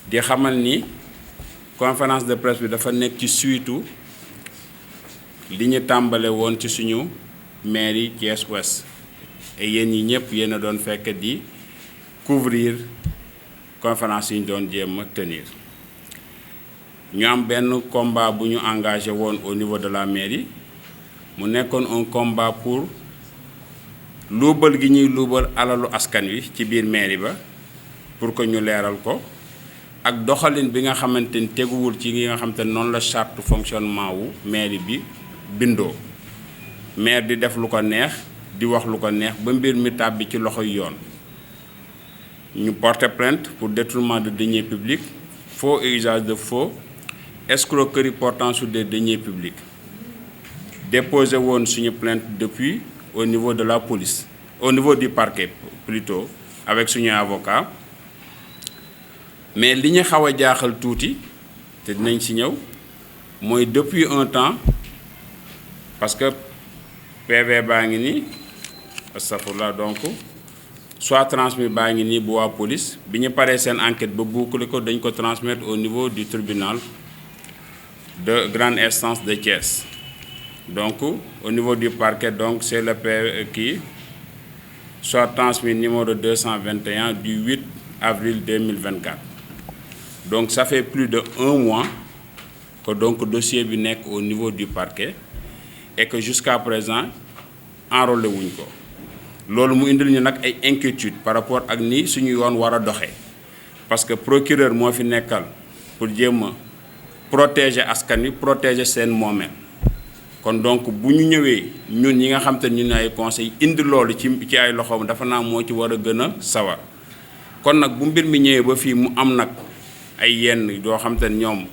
di xamal ni conférence de presse bi dafa nekk ci suitu li ñu tàmbale woon ci suñu mairie Thiès Ouest et yéen ñi ñëpp yéen a doon fekk di couvrir conférence yi ñu doon jéem a tenir ñu am benn combat bu ñu engagé woon au niveau de la mairie mu nekkoon un combat pour luubal gi ñuy luubal alalu askan wi ci biir mairie ba pour que ñu leeral ko ak doxalin bi nga xamante ni teguwul ci nga xamante ne noonu la charte fonctionnement wu mairie bi bindoo maire di def lu ko neex di wax lu ko neex ba mbir mi tàbbi ci loxoy yoon ñu porter plainte pour détournement de deniers publics faux et usage de faux escroquerie portant sur des deniers publics déposé woon suñu plainte depuis au niveau de la police au niveau du parquet plutôt avec suñu avocat mais li ñu xaw a jaaxal tuuti te dinañ ci ñëw mooy depuis un temps parce que PV baa ngi nii astafurlah donc soit transmis baa ngi nii bu waa police bi ñu paree seen enquête ba boucler ko dañ ko transmettre au niveau du tribunal de grande instance de Thiès donc au niveau du parquet donc c'est le PV qui soit transmis numéro 221 du 8 avril 2024 donc ça fait plus de 1 mois que donc dossier bi nekk au niveau du parquet et que jusqu'à présent enrôlé wuñ ko loolu mu indil ñu nag ay inquiétudes par rapport ak ni suñu yoon war a doxee parce que procureur moo fi nekkal pour jéem a protéger askan wi protéger seen moomeel kon donc bu ñu ñëwee ñun ñi nga xam te ñun ay conseil indi loolu ci ay loxoom dafa naa moo ci war a gën a sawar kon nag bu mbir mi ñëwee ba fii mu am nag ay yenn yoo xam te ñoom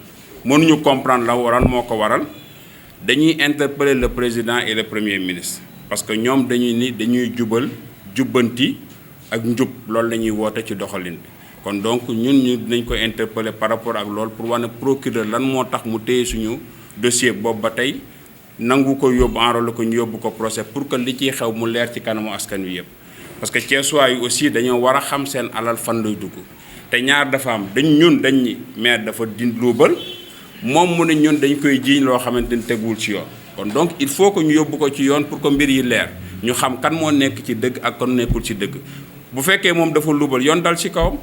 mënuñu comprendre la waral moo ko waral dañuy interpeller le président et le premier ministre parce que ñoom dañuy ni dañuy jubal jubbanti ak njub loolu la ñuy woote ci doxalin bi kon donc ñun ñu dinañ ko interpeller par rapport ak loolu pour wane procureur lan moo tax mu téye suñu dossier boobu ba tey nangu ko yóbbu enrôler ko ñu yóbbu ko procès pour que li ciy xew mu leer ci kanamu askan wi yëpp parce que Thiessois yi aussi dañoo war a xam seen alal fan lay dugg te ñaar dafa am dañ ni maire dafa luubal moom mu ne ñun dañ koy jiiñ loo xamante ni teguwul ci yoon kon donc il faut que ñu yóbbu ko ci yoon pour que mbir yi leer ñu xam kan moo nekk ci dëgg ak kon nekkul ci dëgg bu fekkee moom dafa luubal yoon dal ci kawam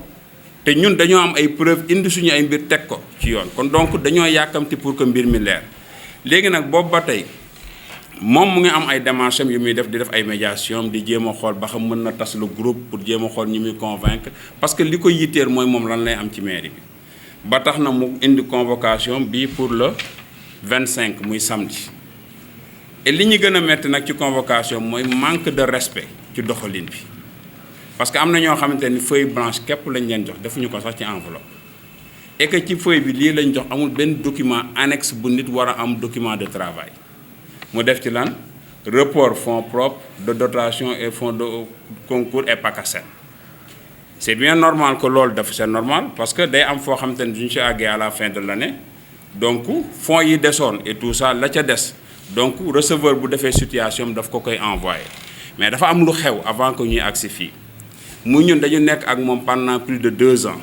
te ñun dañoo am ay preuve indi suñu ay mbir teg ko ci yoon kon donc dañoo yàkkamti pour que mbir mi leer léegi nag boobu ba tey moom mu ngi am ay démarches yu muy def di def ay médiation di jéem a xool ba xam mën na tas le groupe pour jéem a xool ñi muy convaincre parce que li ko yitteel mooy moom lan lay am ci mairie bi ba tax na mu indi convocation bi pour le 25 muy samedi et li ñu gën a metti nag ci convocation mooy manque de respect ci doxalin bi parce que am na ñoo xamante ni feuille blanche képp lañ leen jox defuñu ko sax ci enveloppe et que ci feuille bi lii lañ jox amul benn document annexe bu nit war a am document de travail mu def ci lan report fonds propres de dotation et fonds de concours et PACASEN c'est bien normal que loolu def c'est normal parce que day am foo xamante ni duñu si àggee à la fin de l'année donc fonds yi desoon et tout ça la ca des donc receveur bu defee situation daf ko koy envoyer mais dafa am lu xew avant que ñuy agsi fii mu ñun dañu nekk ak moom pendant plus de 2 ans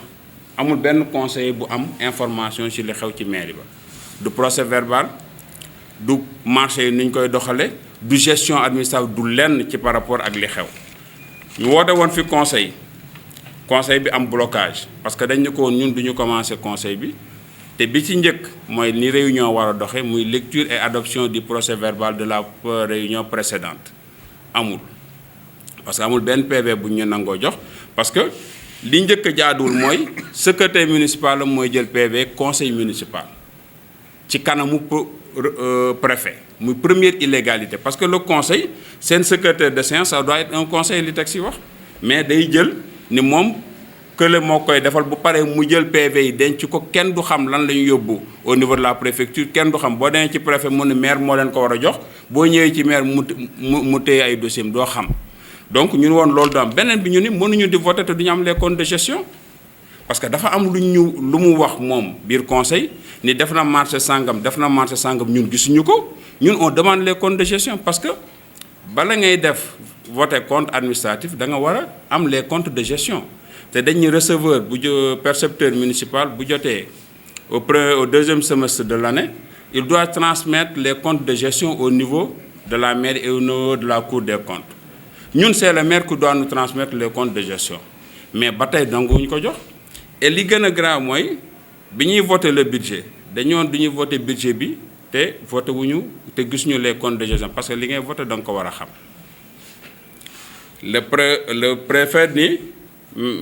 amul benn conseiller bu am information ci li xew ci mairie ba du procès verbal du marché yi ni ñu koy doxale du gestion administrative du lenn ci par rapport ak li xew ñu woote woon fi conseil bi am blocage parce que dañ ne ko woon ñun du ñu commencer conseil bi te bi ci njëkk mooy ni réunion war a doxe muy lecture et adoption du procès verbal de la réunion précédente amul parce que amul benn PV bu ñu nangoo jox parce que li njëkk a jaaduwul mooy secrétaire municipal la mooy jël PV conseil municipal ci kanamu préfet muy première illégalité parce que le conseil seen secrétaire de séance ça doit être un conseil li teg si wax mais day jël ni moom kële moo koy defal bu paree mu jël PV yi denc ko kenn du xam lan la ñu yóbbu au niveau de la préfecture kenn du xam boo demee ci préfet mu ne maire moo leen ko war a jox boo ñëwee ci maire mu téye ay dossiers doo xam donc ñun woon loolu daam beneen bi ñu ni mënuñu di voter te duñu am les comptes de gestion parce que dafa am lu mu wax moom biir conseil ni def na marché sangam ñun gisuñu ko ñun on demande les comptes de gestion parce que bala ngay def voter compte administratif da nga war a am les comptes de gestion te dañuy receveur bu percepteur municipal bu jotee au deuxième semestre de l'année, il doit transmettre les comptes de gestion au niveau de la mairie et au niveau de la Cour des comptes. Ñun c'est le maire qui doit nous transmettre les comptes de gestion mais ba tey nanguwuñu ko jox. Et li gën a grave mooy bi ñuy voter le budget dañoon du ñuy voter budget bi te voté wuñu te gisuñu les comptes de gestion parce que li ngay voter da nga ko war a xam. Le préfet ni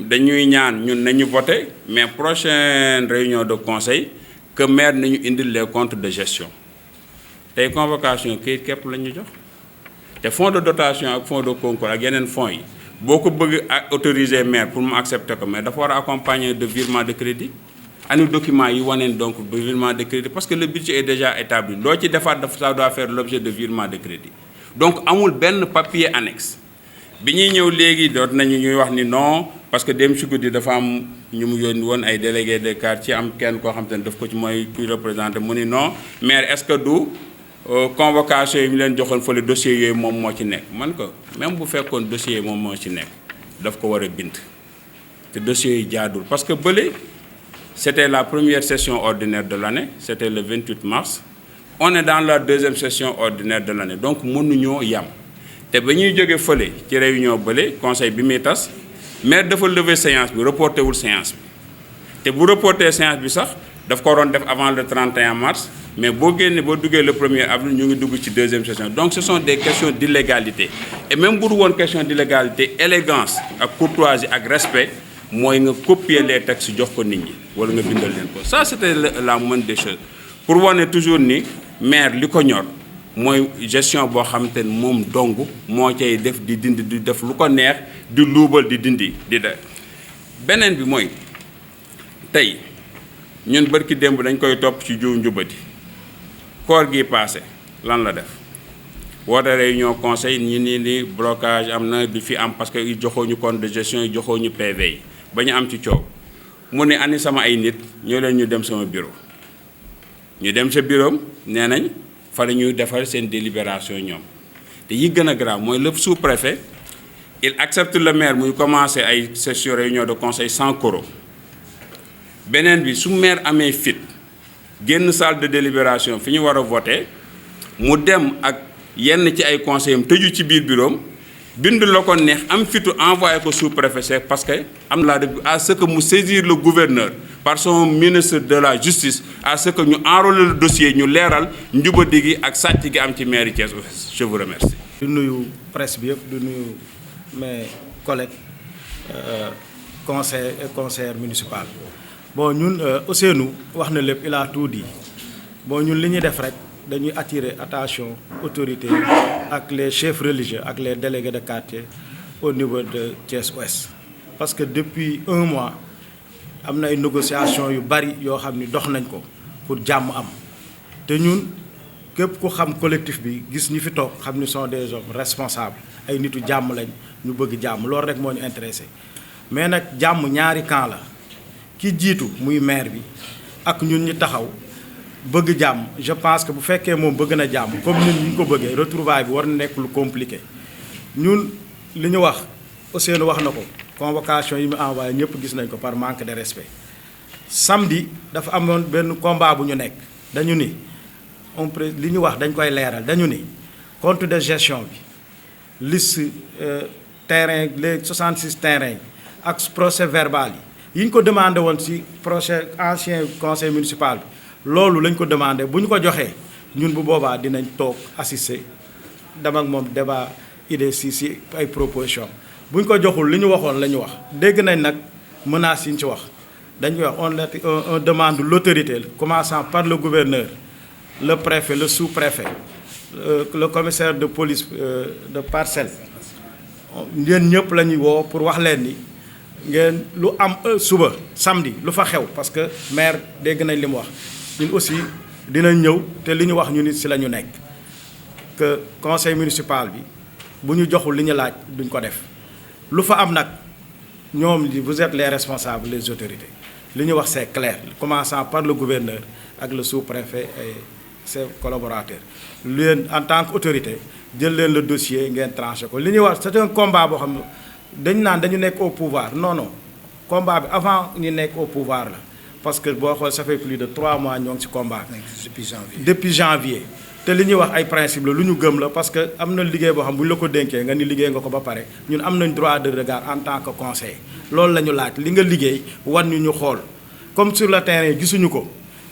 dañuy ñaan ñun nañu voter mais prochaine réunion de conseil que maire nañu indil les comptes de gestion tey convocation kayit képp la ñu jox te fonds de dotation ak fonds de concours ak yeneen fonds yi boo ko bëgg autoriser maire pour mu accepter ko mais dafa war a accompagner de virement de crédit ani document yi waneen donc de virement de crédit parce que le budget est déjà établi loo ci defaat ça doit faire l'objet de virement de crédit donc amul benn papier annexe bi ñuy ñëw léegi doot nañu ñuy wax ni non parce que dem ci guddi dafa am ñu mu yónni woon ay délégué de quartier am kenn koo xam te ne daf ko ci mooy kuy représenté mu ni non maire est-ce que du convocation yi ñu leen joxoon fële dossier yooyu moom moo ci nekk man ko même bu fekkoon dossier yi moom moo ci nekk daf ko war a bind te dossiers yi jaadul parce que bële c'était la première session ordinaire de l'année c'était le 28 mars on est dans la deuxième session ordinaire de l'année donc mënuñoo yam te ba ñuy jóge fële ci réunion bële conseil bi muy tas maire dafa lever séance bi reporté wul séance bi te bu reporté séance bi sax daf ko waroon def avant le 31 mars mais boo génnee boo duggee le 1er avril ñu ngi dugg ci deuxième session donc ce sont des questions d'illégalité et même bu dul woon question d'illégalité élégance ak courtoisie ak respect mooy nga copier les textes jox ko nit ñi wala nga bindal leen ko ça c'était la moindre des choses pour wane toujours ni maire li ko ñor mooy gestion boo xamante ne moom dong moo cay def di dindi di def lu ko neex di luubal di dindi di def beneen bi mooy tey ñun barki démb dañ koy topp ci jiw njubadi koor gi passé lan la def woote réunion conseil ñi ni blocage am na di fi am parce que i joxoo ñu compte de gestion yi joxoo ñu PV yi ba ñu am ci coow mu ne ani sama ay nit ñoo leen ñu dem sama bureau ñu dem sa bureau nee nañ fa la ñuy defar seen délibération ñoom te yi gën a grave mooy le sous-préfet il accepte le maire muy commencer ay session réunion de conseil sans quorum beneen bi su maire amee fit génn salle de délibération fi ñu war a voter mu dem ak yenn ci ay conseillers tëju ci biir bureau bind la ko neex am fitu envoyé ko sous-préfet c'est parce que am la à ce que mu saisir le gouverneur par son ministre de la justice à ce que ñu enrôler le dossier ñu leeral njubadi gi ak sàcc gi am ci mairie Thiès Ouest. Je vous remercie. di nuyu presse bi yëpp di nuyu mes collègues conseillers et conseillères municipales bon ñun Ousseynou wax na lépp il a tout dit bon ñun li ñuy def rek dañuy attirer attention autorités ak les chefs religieux ak les délégués de quartier au niveau de Thiès Ouest parce que depuis un mois am na ay négociations yu bari yoo xam ni dox nañ ko pour jàmm am te ñun képp ku xam collectif bi gis ñi fi toog xam ni sont des hommes responsables ay nitu jàmm lañ ñu bëgg jàmm loolu rek moo ñu intéressé mais nag jàmm ñaari camp la ki jiitu muy maire bi ak ñun ñi taxaw bëgg jàmm je pense que bu fekkee moom bëgg na jàmm comme ñun ñu ko bëggee retrouvaille bi war na nekk lu compliqué ñun li ñu wax Ousseynou wax na ko convocation yi mu envoyé ñëpp gis nañ ko par manque de respect samedi dafa amoon benn combat bu ñu nekk dañu ni li ñu wax dañ koy leeral dañu ni compte de gestion bi liste terrain les 66 terrains ak procès verbal yi ñu ko demandé woon ci prochain ancien conseil municipal bi loolu lañ ko demandé bu ñu ko joxee ñun bu boobaa dinañ toog assister dem ak moom débat idée si ay proposition bu ñu ko joxul li ñu waxoon la ñu wax dégg nañ nag menaces yi ñu ci wax dañuy wax on demande l'autorité commençant par le gouverneur le préfet le sous-préfet le commissaire de police de Parcelles ngeen ñëpp la ñuy woo pour wax leen ni ngeen lu am suba samedi lu fa xew parce que maire dégg nañ li mu wax ñun aussi dinañ ñëw te li ñu wax ñu nit ci la ñu nekk que conseil municipal bi bu ñu joxul li ñu laaj duñ ko def lu fa am nag ñoom vous êtes les responsables les autorités li ñu wax c'est clair commençant par le gouverneur ak le sous-préfet et ses collaborateurs leen en tant qu'autorité jël leen le dossier ngeen tranché ko li ñuy wax c'est un combat boo xam ne dañ naan dañu nekk au pouvoir non non combat bi avant ñu nekk au pouvoir la parce que boo xool ça fait plus de 3 mois ñoo ngi ci combat bi. depuis janvier. te li ñuy wax ay principe la lu ñu gëm la parce que am na liggéey boo xam bu ñu la ko dénkee nga ni liggéey nga ko ba pare ñun am nañ droit de regard en tant que conseiller loolu la ñu laaj li nga liggéey wan ñu xool comme sur le terrain gisuñu ko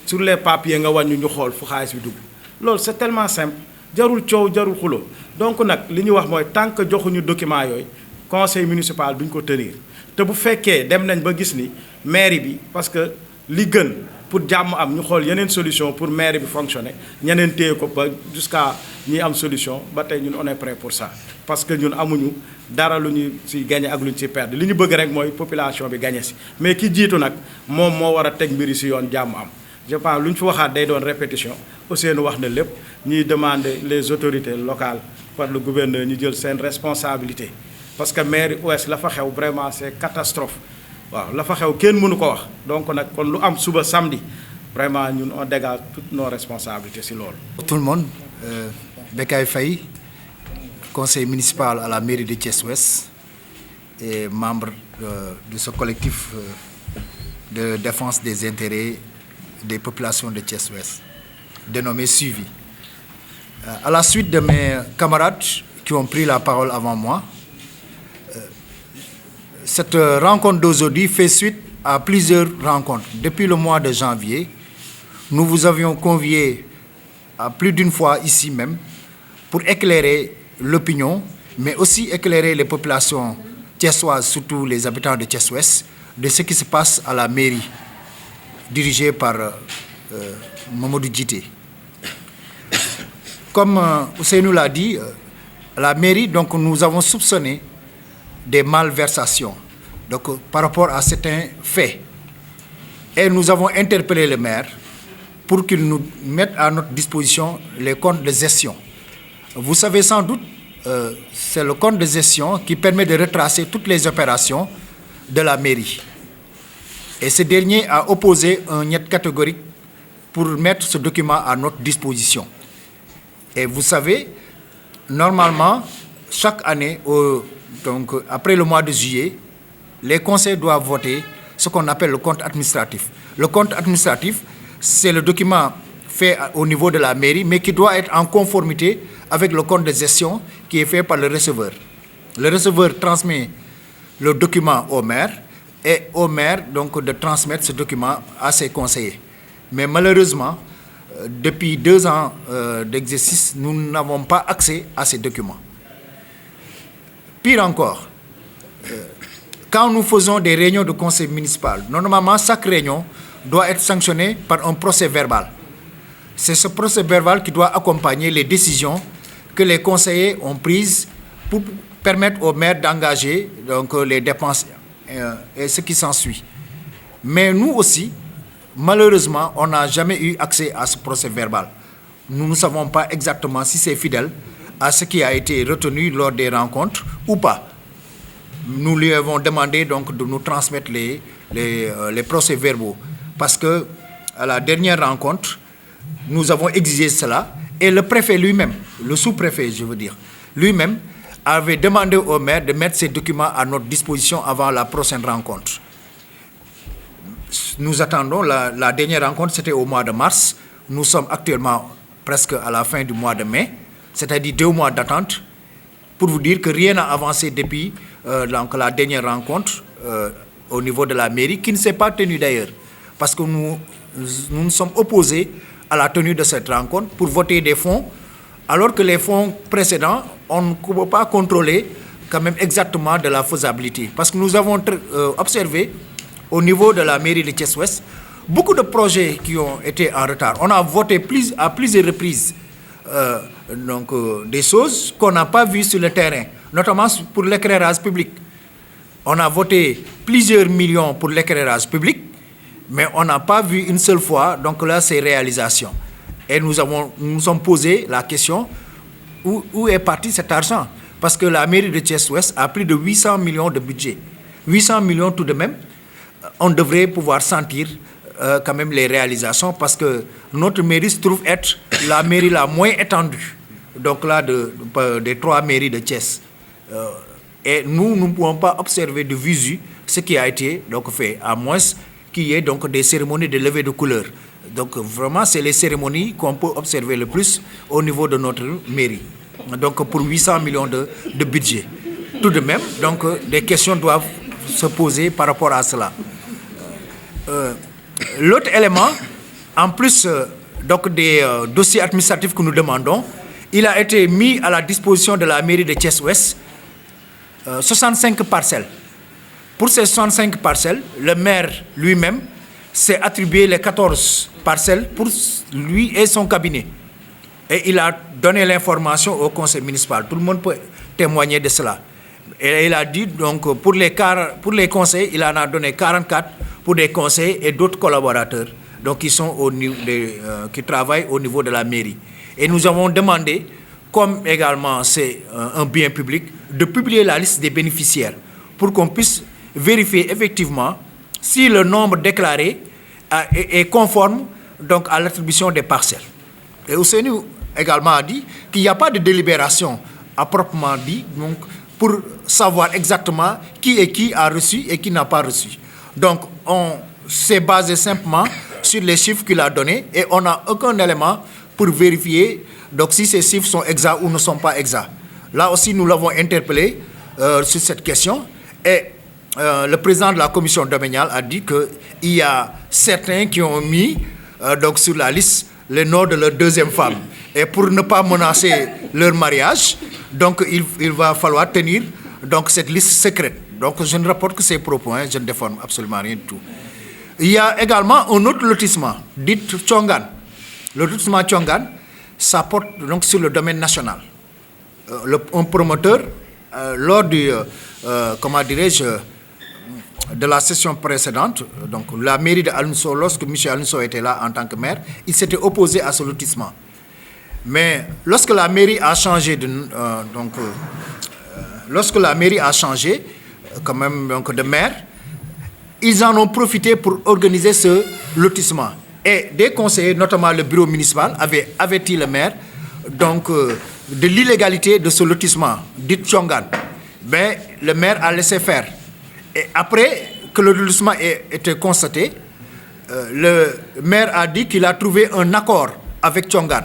sur les papiers nga wan ñu xool fu xaalis bi dugg loolu c'est tellement simple jarul coow jarul xulo donc nag li ñu wax mooy tant que joxuñu document yooyu conseil municipal duñ ko tenir te bu fekkee dem nañ ba gis ni mairie bi parce que li gën pour jàmm am ñu xool yeneen solution pour mairie bi fonctionner ñeneen téye ko ba jusqu'à ñi am solution ba tey ñun on est prêt pour ça parce que ñun amuñu dara lu ñu ci gagné ak lu ñu ci perdre li ñu bëgg rek mooy population bi gagné ci mais ki jiitu nag moom moo war a teg mbiri ci yoon jàmm am je pense lu ñu fi waxaat day doon répétition Ousseynou wax na lépp ñuy demander les autorités locales par le gouverneur ñu jël seen responsabilité parce que mairie ouest la fa xew vraiment c'est catastrophe waaw la fa xew kenn mënu ko wax donc nag kon lu am suba samedi vraiment ñun on dégage toutes nos responsabilités ci loolu. Tout le monde, Bekay Faye, conseiller municipal à la mairie de Thiès-Ouest et membre de ce collectif de défense des intérêts des populations de Thiès-Ouest, dénommé Suivi. À la suite de mes camarades qui ont pris la parole avant moi, cette rencontre d'aujourd'hui fait suite à plusieurs rencontres. Depuis le mois de janvier, nous vous avions convié à plus d'une fois ici même pour éclairer l'opinion, mais aussi éclairer les populations thiessoises, surtout les habitants de Thiès-Ouest, de ce qui se passe à la mairie, dirigée par Mamadou Djité. Comme Ousseynou l'a dit, la mairie, donc, nous avons soupçonné des malversations donc, par rapport à certains faits. Et nous avons interpellé le maire pour qu'il nous mette à notre disposition les comptes de gestion. Vous savez sans doute, c'est le compte de gestion qui permet de retracer toutes les opérations de la mairie. Et ce dernier a opposé un niet catégorique pour mettre ce document à notre disposition. Et vous savez, normalement, chaque année, donc, après le mois de juillet, les conseils doivent voter ce qu'on appelle le compte administratif. Le compte administratif, c'est le document fait au niveau de la mairie, mais qui doit être en conformité avec le compte de gestion qui est fait par le receveur. Le receveur transmet le document au maire et au maire donc, de transmettre ce document à ses conseillers. Mais malheureusement, depuis 2 ans d'exercice, nous n'avons pas accès à ces documents. Pire encore, quand nous faisons des réunions de conseil municipal, normalement, chaque réunion doit être sanctionnée par un procès verbal. C'est ce procès verbal qui doit accompagner les décisions que les conseillers ont prises pour permettre au maire d'engager donc, les dépenses et ce qui s'ensuit. Mais nous aussi, malheureusement, on n'a jamais eu accès à ce procès verbal. Nous ne savons pas exactement si c'est fidèle à ce qui a été retenu lors des rencontres ou pas. Nous lui avons demandé donc de nous transmettre les procès-verbaux parce que à la dernière rencontre, nous avons exigé cela et le préfet lui-même, le sous-préfet je veux dire, lui-même avait demandé au maire de mettre ces documents à notre disposition avant la prochaine rencontre. Nous attendons la dernière rencontre, c'était au mois de mars. Nous sommes actuellement presque à la fin du mois de mai, c'est-à-dire 2 mois d'attente, pour vous dire que rien n'a avancé depuis donc, la dernière rencontre au niveau de la mairie, qui ne s'est pas tenue d'ailleurs, parce que nous nous sommes opposés à la tenue de cette rencontre pour voter des fonds, alors que les fonds précédents, on ne peut pas contrôler quand même exactement de la faisabilité. Parce que nous avons observé au niveau de la mairie de Thiès-Ouest beaucoup de projets qui ont été en retard. On a voté à plusieurs reprises des choses qu'on n'a pas vues sur le terrain, notamment pour l'éclairage public. On a voté plusieurs millions pour l'éclairage public, mais on n'a pas vu une seule fois donc là, ces réalisations. Et nous nous sommes posé la question, où est parti cet argent? Parce que la mairie de Thiès-Ouest a plus de 800 millions de budget. 800 millions tout de même, on devrait pouvoir sentir quand même les réalisations parce que notre mairie se trouve être la mairie la moins étendue, donc là des 3 mairies de Thiès. Et nous ne pouvons pas observer de visu ce qui a été donc fait, à moins qu'il y ait donc des cérémonies de levée de couleur. Donc vraiment, c'est les cérémonies qu'on peut observer le plus au niveau de notre mairie. Donc pour 800 millions de budget. Tout de même, donc des questions doivent se poser par rapport à cela. L'autre élément, en plus donc des dossiers administratifs que nous demandons, il a été mis à la disposition de la mairie de Thiès-Ouest 65 parcelles. Pour ces 65 parcelles, le maire lui-même s'est attribué les 14 parcelles pour lui et son cabinet. Et il a donné l'information au conseil municipal. Tout le monde peut témoigner de cela. Et il a dit, donc, pour les conseils, il en a donné 44 pour des conseils et d'autres collaborateurs, donc qui sont qui travaillent au niveau de la mairie. Et nous avons demandé, comme également c'est un bien public, de publier la liste des bénéficiaires pour qu'on puisse vérifier effectivement si le nombre déclaré est conforme donc, à l'attribution des parcelles. Et Ousseynou également a dit qu'il n'y a pas de délibération à proprement dit, donc, pour savoir exactement qui a reçu et qui n'a pas reçu. Donc, on s'est basé simplement sur les chiffres qu'il a donnés et on n'a aucun élément pour vérifier donc, si ces chiffres sont exacts ou ne sont pas exacts. Là aussi, nous l'avons interpellé sur cette question et le président de la commission domaniale a dit qu'il y a certains qui ont mis donc, sur la liste le nom de leur deuxième femme. Et pour ne pas menacer leur mariage, donc il va falloir tenir donc, cette liste secrète. Donc je ne rapporte que ces propos, hein, je ne déforme absolument rien du tout. Il y a également un autre lotissement, dit Tchongan. Le lotissement Tchongan, ça porte donc sur le domaine national. Un promoteur, lors du, comment dirais-je, de la session précédente, donc la mairie de Alunso, lorsque M. Alunso était là en tant que maire, il s'était opposé à ce lotissement. Mais lorsque la mairie a changé quand même donc, de maire, ils en ont profité pour organiser ce lotissement. Et des conseillers, notamment le bureau municipal, avaient averti le maire donc, de l'illégalité de ce lotissement, dit Tchongan. Mais le maire a laissé faire. Et après que le lotissement ait été constaté, le maire a dit qu'il a trouvé un accord avec Tchongan.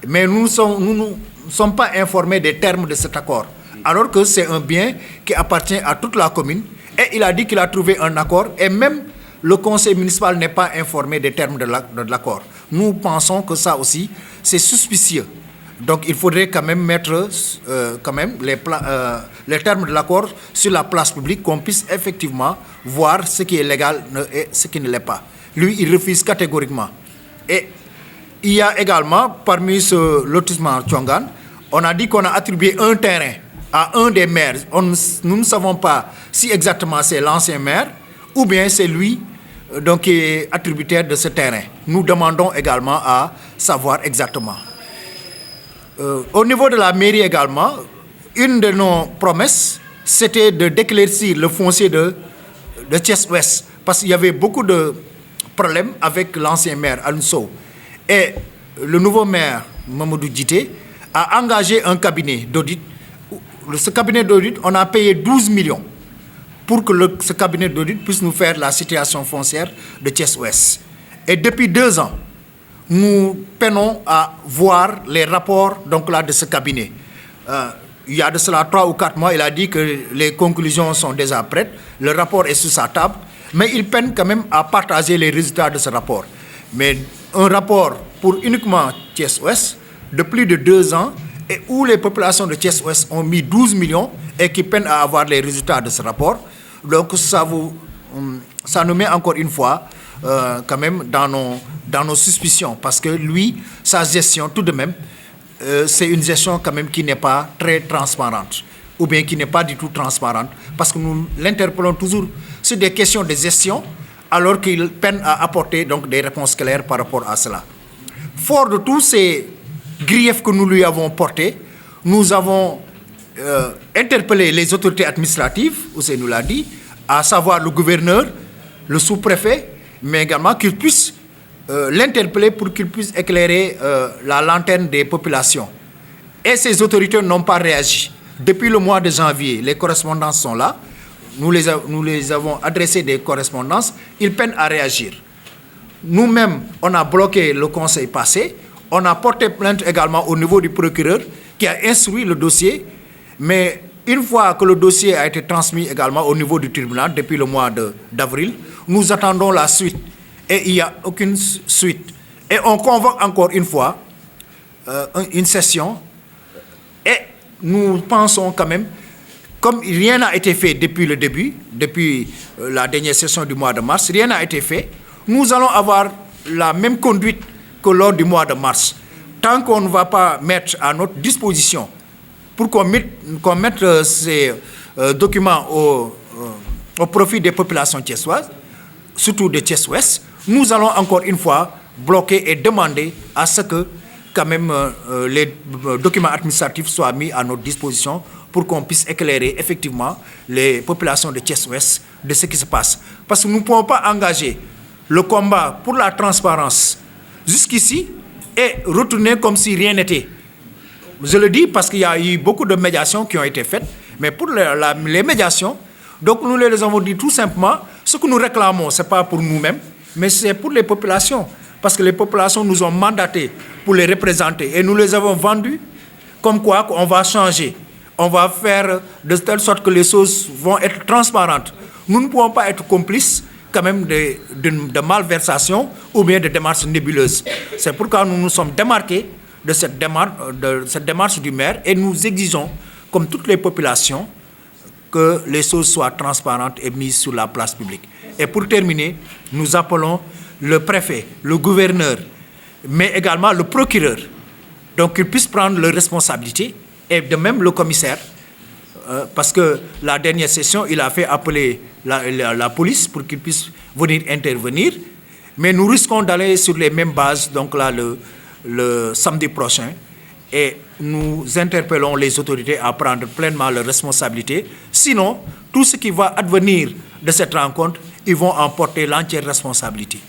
Mais nous ne sommes pas informés des termes de cet accord, alors que c'est un bien qui appartient à toute la commune. Et il a dit qu'il a trouvé un accord, et même le conseil municipal n'est pas informé des termes de l'accord. Nous pensons que ça aussi, c'est suspicieux. Donc il faudrait quand même mettre quand même les termes de l'accord sur la place publique, qu'on puisse effectivement voir ce qui est légal et ce qui ne l'est pas. Lui, il refuse catégoriquement. Et il y a également, parmi ce lotissement Tchongan, on a dit qu'on a attribué un terrain à un des maires. Nous ne savons pas si exactement c'est l'ancien maire ou bien c'est lui donc, qui est attributaire de ce terrain. Nous demandons également à savoir exactement. Au niveau de la mairie également, une de nos promesses, c'était de d'éclaircir le foncier de Thiès-Ouest, parce qu'il y avait beaucoup de problèmes avec l'ancien maire Alunso. Et le nouveau maire, Mamadou Djité, a engagé un cabinet d'audit. Ce cabinet d'audit, on a payé 12 millions pour que ce cabinet d'audit puisse nous faire la situation foncière de Thiès-Ouest. Et depuis 2 ans, nous peinons à voir les rapports donc là, de ce cabinet. Il y a de cela 3 ou 4 mois, il a dit que les conclusions sont déjà prêtes, le rapport est sur sa table, mais il peine quand même à partager les résultats de ce rapport. Mais un rapport pour uniquement Thiès-Ouest de plus de 2 ans et où les populations de Thiès-Ouest ont mis 12 millions et qui peinent à avoir les résultats de ce rapport, donc ça nous met encore une fois quand même dans nos suspicions, parce que lui, sa gestion tout de même, c'est une gestion quand même qui n'est pas très transparente, ou bien qui n'est pas du tout transparente, parce que nous l'interpellons toujours sur des questions de gestion, alors qu'il peine à apporter donc des réponses claires par rapport à cela. Fort de tous ces griefs que nous lui avons portés, nous avons interpellé les autorités administratives, Ousseynou l'a dit, à savoir le gouverneur, le sous-préfet, mais également qu'ils puissent l'interpeller pour qu'il puisse éclairer la lanterne des populations. Et ces autorités n'ont pas réagi. Depuis le mois de janvier, les correspondances sont là. nous les avons adressé des correspondances, ils peinent à réagir. Nous-mêmes, on a bloqué le conseil passé, on a porté plainte également au niveau du procureur qui a instruit le dossier, mais une fois que le dossier a été transmis également au niveau du tribunal depuis le mois d'avril, nous attendons la suite et il n'y a aucune suite. Et on convoque encore une fois une session et nous pensons quand même, comme rien n'a été fait depuis le début, depuis la dernière session du mois de mars, rien n'a été fait, nous allons avoir la même conduite que lors du mois de mars. Tant qu'on ne va pas mettre à notre disposition pour qu'on mette ces documents au profit des populations thiessoises, surtout de Thiès-Ouest, nous allons encore une fois bloquer et demander à ce que quand même les documents administratifs soient mis à notre disposition pour qu'on puisse éclairer effectivement les populations de Thiès-Ouest de ce qui se passe. Parce que nous ne pouvons pas engager le combat pour la transparence jusqu'ici et retourner comme si rien n'était. Je le dis parce qu'il y a eu beaucoup de médiations qui ont été faites, mais pour les médiations, donc nous les avons dit tout simplement, ce que nous réclamons, ce n'est pas pour nous-mêmes, mais c'est pour les populations. Parce que les populations nous ont mandatés pour les représenter et nous les avons vendus comme quoi on va changer. On va faire de telle sorte que les choses vont être transparentes. Nous ne pouvons pas être complices quand même de malversations ou bien de démarches nébuleuses. C'est pourquoi nous nous sommes démarqués de cette démarche du maire et nous exigeons, comme toutes les populations, que les choses soient transparentes et mises sur la place publique. Et pour terminer, nous appelons le préfet, le gouverneur, mais également le procureur, donc qu'ils puissent prendre leurs responsabilités, et de même le commissaire, parce que la dernière session, il a fait appeler la police pour qu'ils puissent venir intervenir, mais nous risquons d'aller sur les mêmes bases, donc là, le samedi prochain, et nous interpellons les autorités à prendre pleinement leurs responsabilités. Sinon, tout ce qui va advenir de cette rencontre, ils vont en porter l'entière responsabilité.